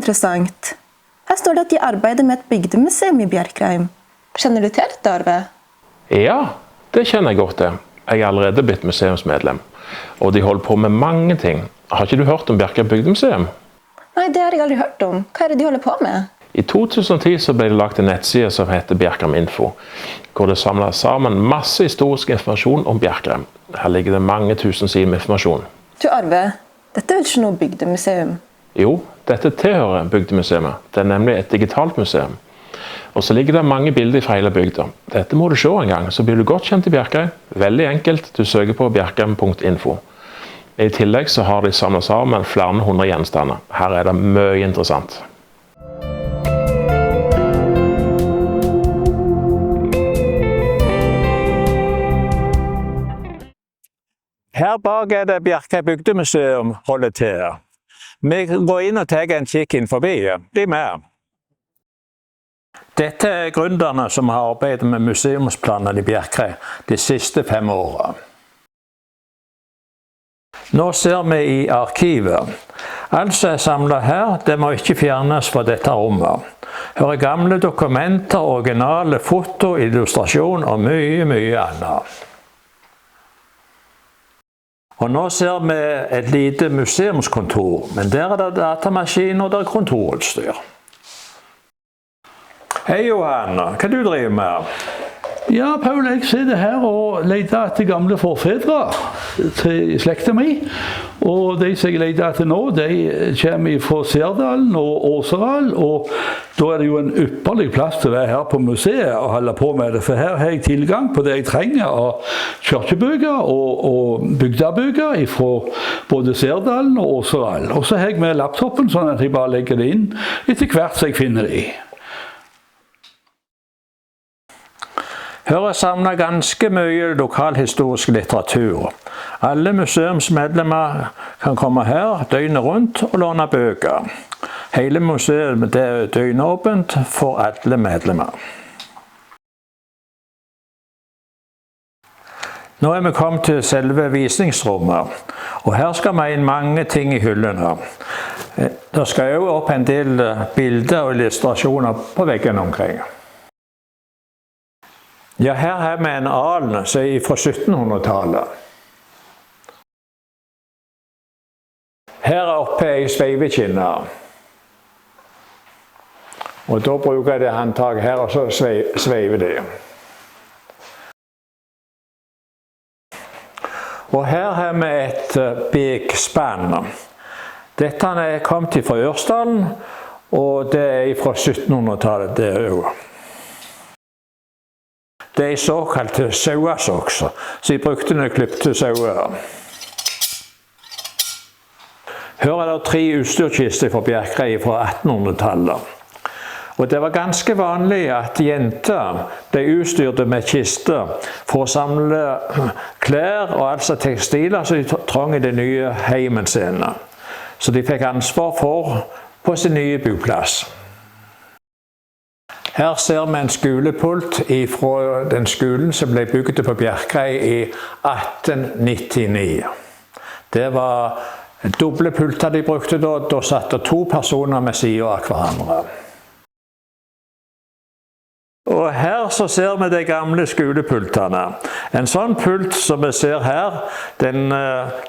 interessant. Her står det at de arbeider med et bygdemuseum i Bjerkreim. Kjenner du til dette arbeidet? Ja, det kjenner jeg godt til. Jeg er allerede blitt museumsmedlem, og de holder på med mange ting. Har ikke du hørt om Bjerkreim bygdemuseum? Nei, det har jeg aldri hørt om. Hva er det de holder på med? I 2010 så ble det lagt en nettside som heter Bjerkreim Info, hvor det samler sammen masse historisk informasjon om Bjerkreim. Her ligger det mange tusen sider med informasjon. Du Arve, dette er vel ikke noe bygdemuseum? Jo, dette tilhører bygdemuseet. Det er nemlig et digitalt museum. Og så ligger det mange bilder fra hele bygda. Dette må du se en gang, så blir du godt kjent i Bjerkreim. Veldig enkelt, du søker på bjerkreim.info. I tillegg så har de samlet sammen flere hundre gjenstander. Her er det mye interessant. Her bak er det Bjerkreim bygdemuseum holder til. Vi går inn og tar en kikk inn forbi. Bli med. Dette er gründerne som har arbeidet med museumsplanene i Bjerkreim de siste 5 årene. Nå ser vi i arkivet. Alt som er samlet her, det må ikke fjernes fra dette rommet. Her er gamle dokumenter, originale foto, illustrasjon og mye annet. Og nå ser vi et lite museumskontor, men der er det datamaskin og det er kontorutstyr. Hei Johan, hva du driver med? Ja, Paul, jeg sitter her og leter etter gamle forfedre til slekta mi. Og de som jeg leter etter nå, de kommer fra Særdalen og Åseral. Og da er det jo en ypperlig plass til å være her på museet og holde på med det. For her har jeg tilgang på det jeg trenger av kirkebøker og bygdebøker fra både Særdalen og Åseral. Og så har jeg med laptopen sånn at jeg bare legger det inn etter hvert som jeg finner det i. Her er samlet ganske mye lokalhistorisk litteratur. Alle museumsmedlemmer kan komme her døgnet rundt og låne bøker. Hele museet er døgnåpent for alle medlemmer. Nå er vi kommet til selve visningsrommet, og her skal vi inn mange ting i hyllene. Det skal jo opp en del bilder og illustrasjoner på veggen omkring. Ja, her har vi en alen som er fra 1700-tallet. Her oppe er ei sveivekinne. Og da bruker jeg det håndtaket her, og så sveiver det. Og her har vi et bekspann. Dette er kommet fra Ørsdalen, og det er fra 1700-tallet det også. Det er såkalte sauesokser, så jeg brukte når jeg klippte sauer. Her er det 3 utstyrkister fra Bjerkreim fra 1800-tallet. Og det var ganske vanlig at jenter ble utstyrte med kister for å samle klær og altså tekstiler som de trang i det nye heimen sine. Så de fikk ansvar for på sin nye boplass. Her ser vi en skolepult fra den skolen som ble bygd på Bjerkreim i 1899. Det var doble pulter de brukte da. Da satt det 2 personer med siden av hverandre. Og her så ser vi de gamle skolepultene. En sånn pult som vi ser her, den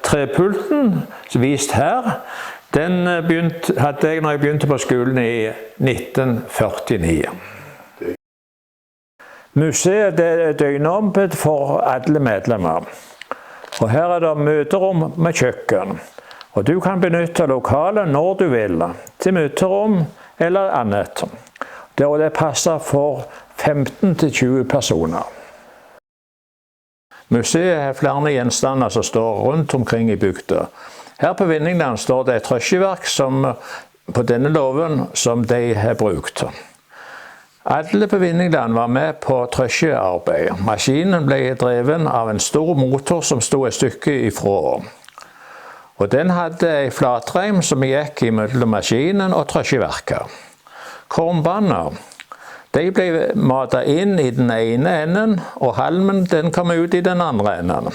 trepulten vist her, den hadde jeg når jeg begynte på skolen i 1949. Museet er døgnåpent for alle medlemmer. Og her er det møterom med kjøkken. Og du kan benytte lokalet når du vil, til møterom eller annet. Det passer for 15-20 personer. Museet har flere gjenstander som står rundt omkring i bygda. Her på Vinningland står det et trøkkeverk på denne låven som de har brukt. Alle på Vinningland var med på trøkkearbeid. Maskinen ble dreven av en stor motor som stod et stykke ifra. Og den hadde en flatreim som gikk mellom maskinen og trøkkeverket. Kornbaner, de ble matet inn i den ene enden, og halmen den kom ut i den andre enden.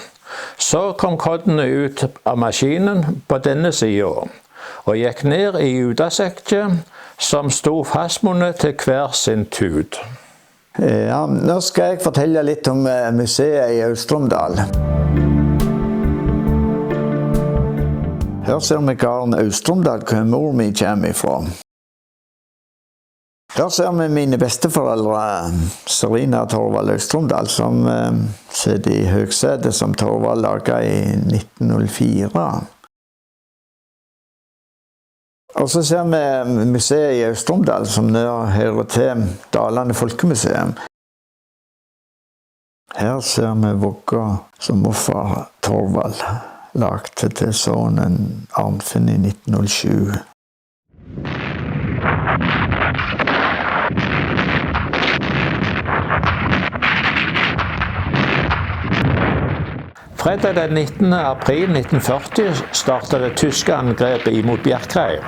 Så kom koddene ut av maskinen på denne siden. og gikk ned i judasekken som sto fastmunnet til hver sin tut. Ja, nå skal jeg fortelle litt om museet i Austrumdal. Her ser vi gården Austrumdal, hvor mor mi kommer ifra. Her ser vi mine besteforeldre, Serina og Torvald Austrumdal, som sitter i høgsetet som Torvald laget i 1904. Og så ser vi museet i Austrumdal, som nå hører til Dalane Folkemuseum. Her ser vi vogga som morfar Torvald lagde til sønnen Arnfinn i 1907. Fredag den 19. april 1940 startet det tyske angrepet imot Bjerkreim.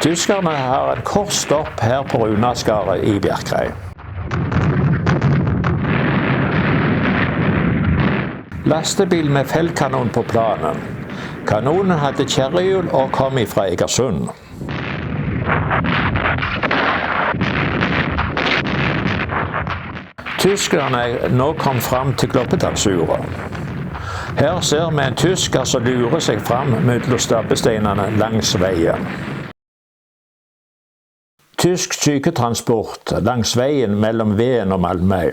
Tyskerne har en kort stopp her på Runaskardet i Bjerkreim. Lastebil med feldkanon på planen. Kanonen hadde kjerrehjul og kom fra Egersund. Tyskerne er nå kom fram til Gloppedalsura. Her ser vi en tysker som lurer seg fram mellom stabbesteinene langs veien. Tysk syketransport langs veien mellom Veen og Malmøy.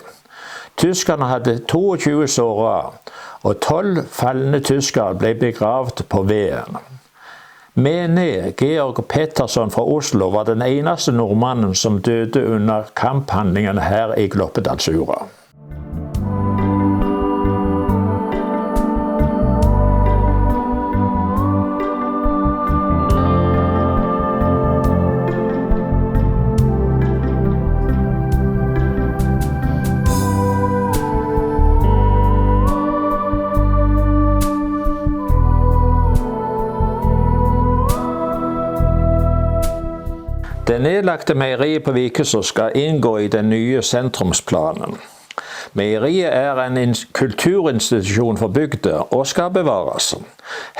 Tyskerne hadde 22 såret, og 12 fallende tyskere ble begravet på Veen. Menig Georg Pettersson fra Oslo var den eneste nordmannen som døde under kamphandlingene her i Gloppedalsura. Det nedlagte meieriet på Vikeså skal inngå i den nye sentrumsplanen. Meieriet er en kulturinstitusjon for bygda og skal bevares.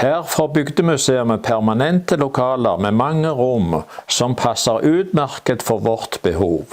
Her får bygdemuseet permanente lokaler med mange rom som passer utmerket for vårt behov.